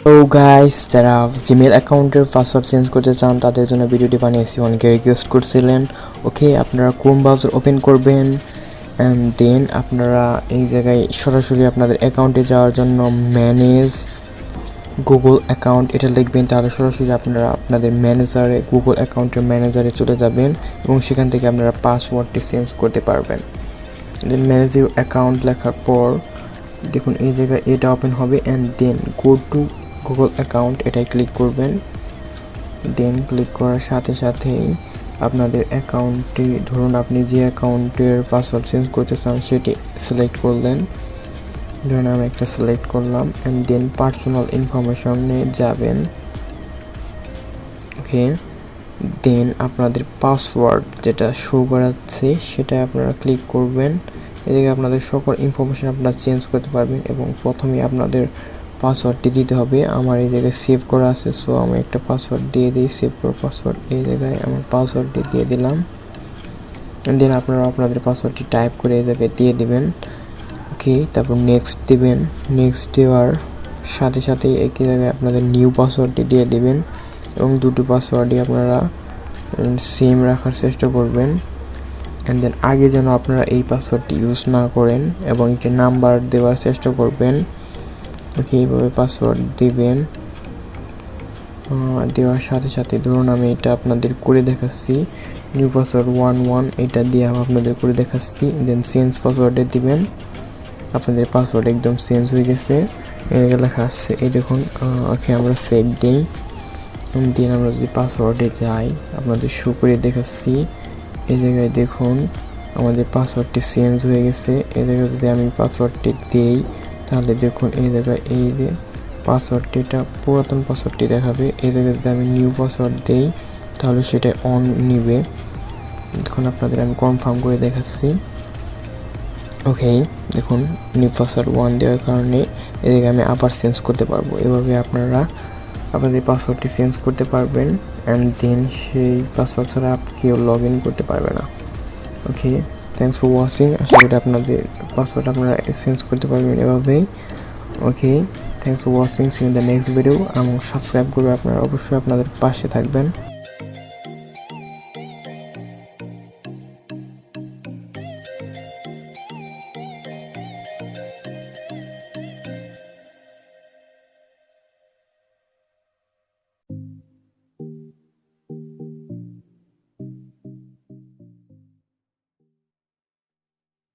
তো গাইস, যারা জিমেল অ্যাকাউন্টের পাসওয়ার্ড চেঞ্জ করতে চান তাদের জন্য ভিডিওটি বানিয়েছি। অনেকে রিকোয়েস্ট করছিলেন। ওকে, আপনারা ক্রোম ব্রাউজার ওপেন করবেন অ্যান্ড দেন আপনারা এই জায়গায় সরাসরি আপনাদের অ্যাকাউন্টে যাওয়ার জন্য ম্যানেজ গুগল অ্যাকাউন্ট এটা লিখবেন। তাহলে সরাসরি আপনারা আপনাদের ম্যানেজারে গুগল অ্যাকাউন্টের ম্যানেজারে চলে যাবেন এবং সেখান থেকে আপনারা পাসওয়ার্ডটি চেঞ্জ করতে পারবেন। দেন ম্যানেজ ইউর অ্যাকাউন্ট লেখার পর দেখুন এই জায়গায় এটা ওপেন হবে and then go to Google account এটাই ক্লিক করবেন। দেন ক্লিক করার সাথে সাথেই আপনাদের অ্যাকাউন্টটি, ধরুন আপনি যে অ্যাকাউন্টের পাসওয়ার্ড চেঞ্জ করতে চান সেটি সিলেক্ট করলেন। ধরুন আমি একটা সিলেক্ট করলাম অ্যান্ড দেন পার্সোনাল ইনফরমেশনে যাবেন। ওকে, দেন আপনাদের পাসওয়ার্ড যেটা শো করাচ্ছে সেটা আপনারা ক্লিক করবেন। এদিকে আপনাদের সকল ইনফরমেশন আপনারা চেঞ্জ করতে পারবেন এবং প্রথমে আপনাদের পাসওয়ার্ডটি দিতে হবে। আমার এই জায়গায় সেভ করা আছে, সো আমি একটা পাসওয়ার্ড দিয়ে দিই। সেভ করা পাসওয়ার্ড, এই জায়গায় আমার পাসওয়ার্ডটি দিয়ে দিলাম। দেন আপনারা আপনাদের পাসওয়ার্ডটি টাইপ করে এই জায়গায় দিয়ে দিবেন। ওকে, তারপর নেক্সট দিবেন। নেক্সট দেওয়ার সাথে সাথেই একই জায়গায় আপনাদের নিউ পাসওয়ার্ডটি দিয়ে দিবেন এবং দুটো পাসওয়ার্ডই আপনারা সেম রাখার চেষ্টা করবেন। অ্যান্ড দেন আগে যেন আপনারা এই পাসওয়ার্ডটি ইউজ না করেন এবং একটি নাম্বার দেওয়ার চেষ্টা করবেন। ওকে, এইভাবে পাসওয়ার্ড দিবেন। দেওয়ার সাথে সাথে ধরুন আমি এটা আপনাদের করে দেখাচ্ছি, নিউ পাসওয়ার্ড 11 এটা দিয়ে আমি আপনাদের করে দেখাচ্ছি। দেন চেঞ্জ পাসওয়ার্ডে দিবেন। আপনাদের পাসওয়ার্ড একদম চেঞ্জ হয়ে গেছে, এদিকে লেখা আসছে এই দেখুন। ওকে, আমরা সেভ দিই। দেন আমরা যদি পাসওয়ার্ডে যাই আপনাদের শো করে দেখাচ্ছি। এই জায়গায় দেখুন আমাদের পাসওয়ার্ডটি চেঞ্জ হয়ে গেছে। এই জায়গায় যদি আমি পাসওয়ার্ডটি দিই তাহলে দেখুন এই জায়গায় এই যে পাসওয়ার্ডটি, এটা পুরাতন পাসওয়ার্ডটি দেখাবে। এই জায়গায় যদি আমি নিউ পাসওয়ার্ড দিই তাহলে সেটা অন নিবে। দেখুন আপনাদের আমি কনফার্ম করে দেখাচ্ছি। ওকে, দেখুন নিউ পাসওয়ার্ড 1 দেওয়ার কারণে এদিকে আমি আবার চেঞ্জ করতে পারবো। এভাবে আপনারা আপনাদের পাসওয়ার্ডটি চেঞ্জ করতে পারবেন অ্যান্ড দেন সেই পাসওয়ার্ড ছাড়া কেউ লগ ইন করতে পারবে না। Okay, thanks for watching. আশা করি আপনাদের পাসওয়ার্ড আপনারা চেঞ্জ করতে পারবেন এভাবেই। Okay, thanks for watching. See in the next video এবং সাবস্ক্রাইব করে আপনারা অবশ্যই আপনাদের পাশে থাকবেন।